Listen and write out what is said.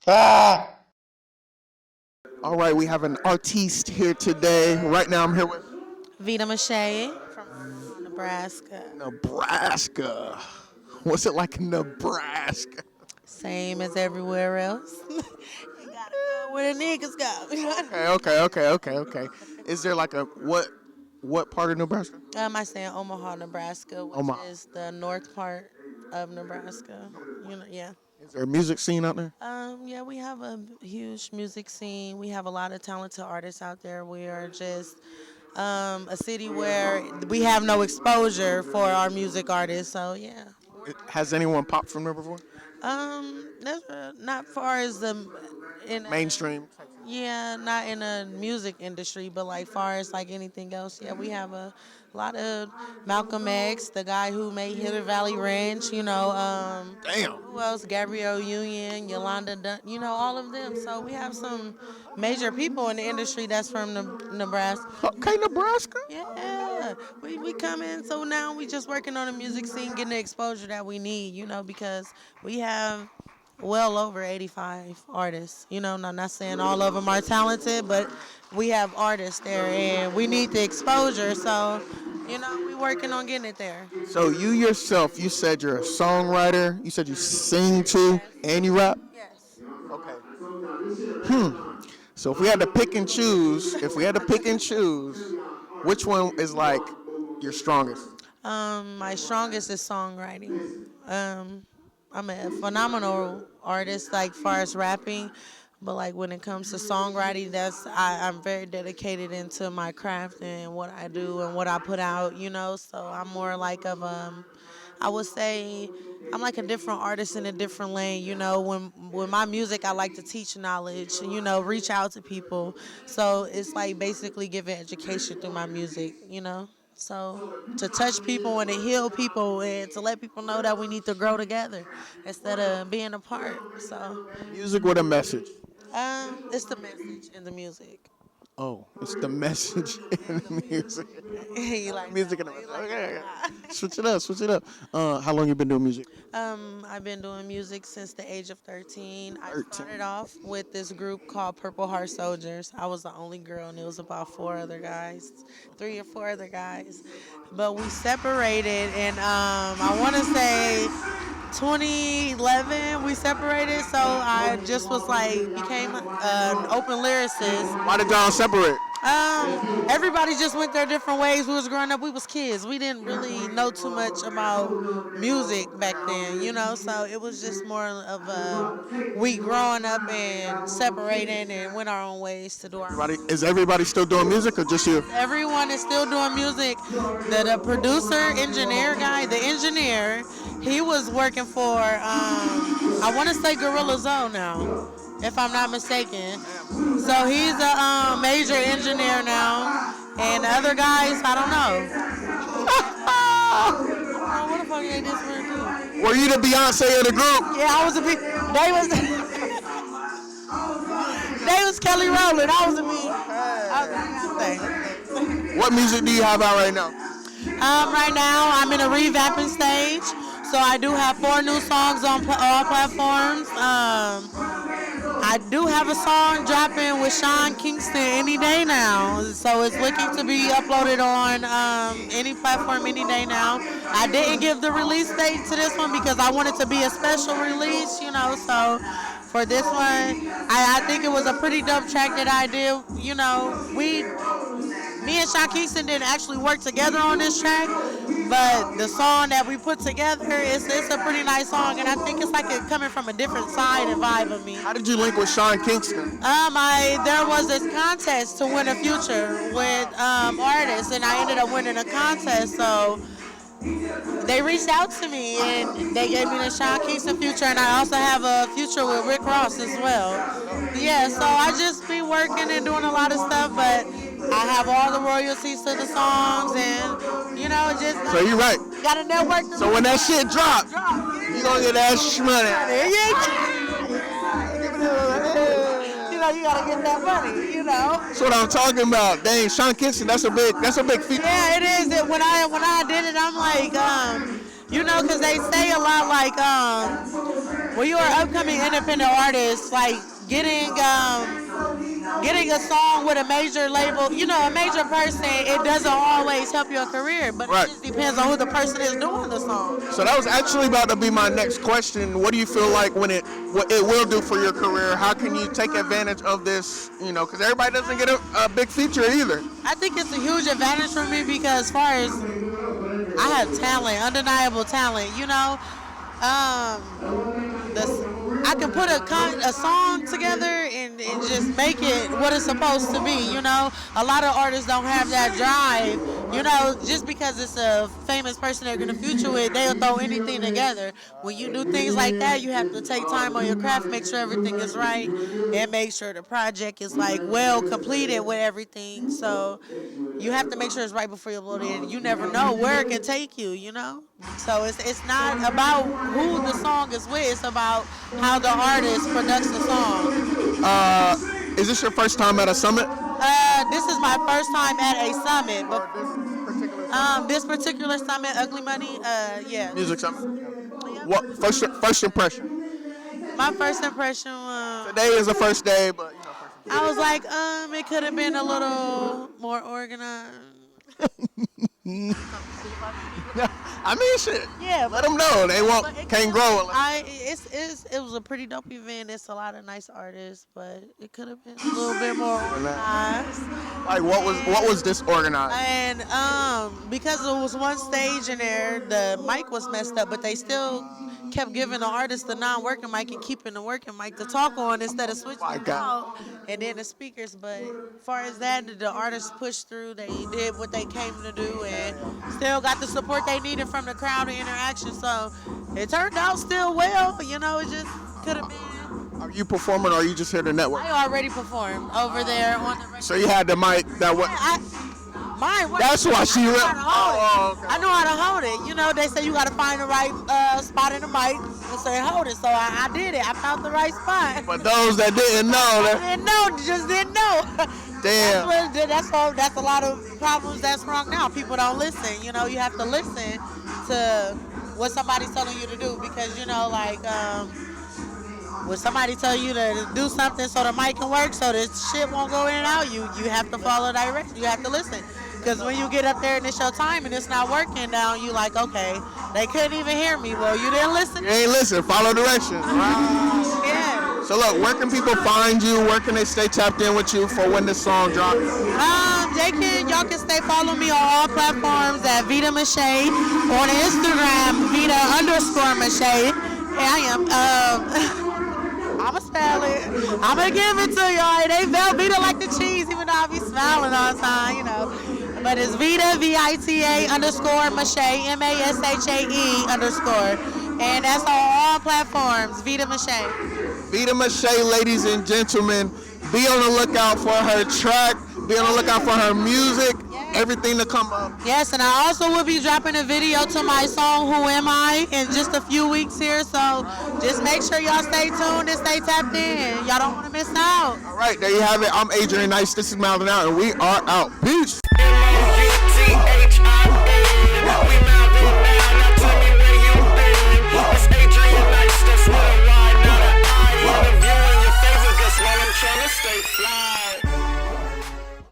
Ah! All right, we have an artiste here today. Right now, I'm here with Vita MaShae from Omaha, Nebraska. Nebraska. What's it like in Nebraska? Same as everywhere else. You gotta go where the niggas go. Okay. Is there like a what part of Nebraska? I stay in Omaha, Nebraska, which Omaha. is the north part of Nebraska. Yeah. Is there a music scene out there? Yeah, we have a huge music scene. We have a lot of talented artists out there. We are just a city where we have no exposure for our music artists. So yeah. Has anyone popped from there before? Not far as the in Mainstream. yeah, not in the music industry, but like far as like anything else, yeah, we have a lot of Malcolm X, the guy who made Hitter Valley Ranch, Damn. who else? Gabrielle Union, Yolanda, all of them. So we have some major people in the industry that's from Nebraska. Okay, Nebraska. Yeah, we come in, so now we just working on the music scene, getting the exposure that we need, because we have well over 85 artists. Now, not saying all of them are talented, but we have artists there, and we need the exposure. So, we working on getting it there. So you yourself, you said you're a songwriter. You said you sing too, and you rap. Yes. Okay. So if we had to pick and choose, which one is like your strongest? My strongest is songwriting. I'm a phenomenal artist, like far as rapping, but like when it comes to songwriting, I'm very dedicated into my craft and what I do and what I put out. So I'm more like I would say I'm like a different artist in a different lane. When my music, I like to teach knowledge, reach out to people. So it's like basically giving education through my music. So to touch people and to heal people and to let people know that we need to grow together instead of being apart. So Music with a message. it's the message in the music. Oh, it's the message in the music. You like Music that and the one? message. You like Okay. that? Switch it up. How long you been doing music? I've been doing music since the age of 13. I 13. started off with this group called Purple Heart Soldiers. I was the only girl, and it was about 3 or 4 other guys. But we separated, and I want to say 2011 we separated. So I just became an open lyricist. Why did y'all separate? Everybody just went their different ways. We was growing up. We was kids. We didn't really know too much about music back then. So it was just more of we growing up and separating and went our own ways to do our own. Is everybody still doing music or just you? Everyone is still doing music. The producer, engineer guy, the engineer, he was working for, I want to say Gorilla Zone now, if I'm not mistaken. So he's a major engineer now, and the other guys, I don't know. What the fuck they this for too? Were you the Beyonce of the group? Yeah, I was they was Kelly Rowland. I was a me. Beyonce. What music do you have out right now? Right now, I'm in a revamping stage, so I do have 4 new songs on all platforms. I do have a song dropping with Sean Kingston any day now, so it's looking to be uploaded on any platform any day now. I didn't give the release date to this one because I wanted to be a special release, so for this one, I think it was a pretty dope track that I did. Me and Sean Kingston didn't actually work together on this track, but the song that we put together it's a pretty nice song, and I think it's like it coming from a different side and vibe of me. How did you link with Sean Kingston? There was this contest to win a feature with artists, and I ended up winning a contest. So they reached out to me and they gave me the Sean Kingston feature, and I also have a feature with Rick Ross as well. Yeah, so I just be working and doing a lot of stuff, but I have all the royalties to the songs, and just So you right. gotta network. So when that shit drop, you gonna get that money. You gotta get that money. That's what I'm talking about. Dang, Sean Kingston, that's a big feature. Yeah, it is. When I did it, I'm like, because they say a lot like, when when you're an upcoming independent artist, like getting a song with a major label, a major person, it doesn't always help your career, but Right. it just depends on who the person is doing the song. So that was actually about to be my next question. What do you feel like what it will do for your career? How can you take advantage of this? Because everybody doesn't get a big feature either. I think it's a huge advantage for me because as far as I have talent, undeniable talent, I can put a song together and just make it what it's supposed to be, A lot of artists don't have that drive, just because it's a famous person they're going to feature with, they'll throw anything together. When you do things like that, you have to take time on your craft, make sure everything is right, and make sure the project is, well completed with everything. So you have to make sure it's right before you upload it. You never know where it can take you, So it's not about who the song is with, it's about how the artist produces the song. Is this your first time at a summit? This is my first time at a summit. But this particular summit, Ugly Money, yeah. Music summit? Yeah. What first impression? My first impression was... Today is the first day, but I was like, it could have been a little more organized. I mean, shit. Yeah, let them know they can't grow. It was a pretty dope event. It's a lot of nice artists, but it could have been a little bit more organized. Like what was disorganized? And because there was one stage in there, the mic was messed up, but they still kept giving the artist the non-working mic and keeping the working mic to talk on instead of switching it out, and then the speakers. But as far as that, the artists pushed through. They did what they came to do and still got the support they needed from the crowd and interaction. So it turned out still well. It just could have been. Are you performing or are you just here to network? I already performed over there on the record. So you had the mic that was... That's why she okay. I know how to hold it. They say you got to find the right spot in the mic and say hold it. So I did it. I found the right spot. But those that didn't know, just didn't know. Damn. That's a lot of problems that's wrong now. People don't listen. You have to listen to what somebody's telling you to do because when somebody tell you to do something so the mic can work, so this shit won't go in and out, you have to follow directions. You have to listen. Because when you get up there and it's your time and it's not working now, you like, okay, they couldn't even hear me. Well, you didn't listen. You ain't listen. Follow directions. Yeah. So look, where can people find you? Where can they stay tapped in with you for when this song drops? Y'all can stay follow me on all platforms at Vita MaShae, on Instagram, Vita_MaShae. And I am. I'ma spell it. I'ma give it to y'all. They spell Vita like the cheese, even though I be smiling all the time, But it's Vita, VITA _MaShae, MASHAE _. And that's on all platforms, Vita MaShae. Vita MaShae, ladies and gentlemen. Be on the lookout for her track. Be on the lookout for her music. Everything to come up. Yes, and I also will be dropping a video to my song Who Am I in just a few weeks here, so just make sure y'all stay tuned and stay tapped in. Y'all don't want to miss out. All right, there you have it. I'm Adrian Nyce. This is Mouthin Out, and we are out. Peace.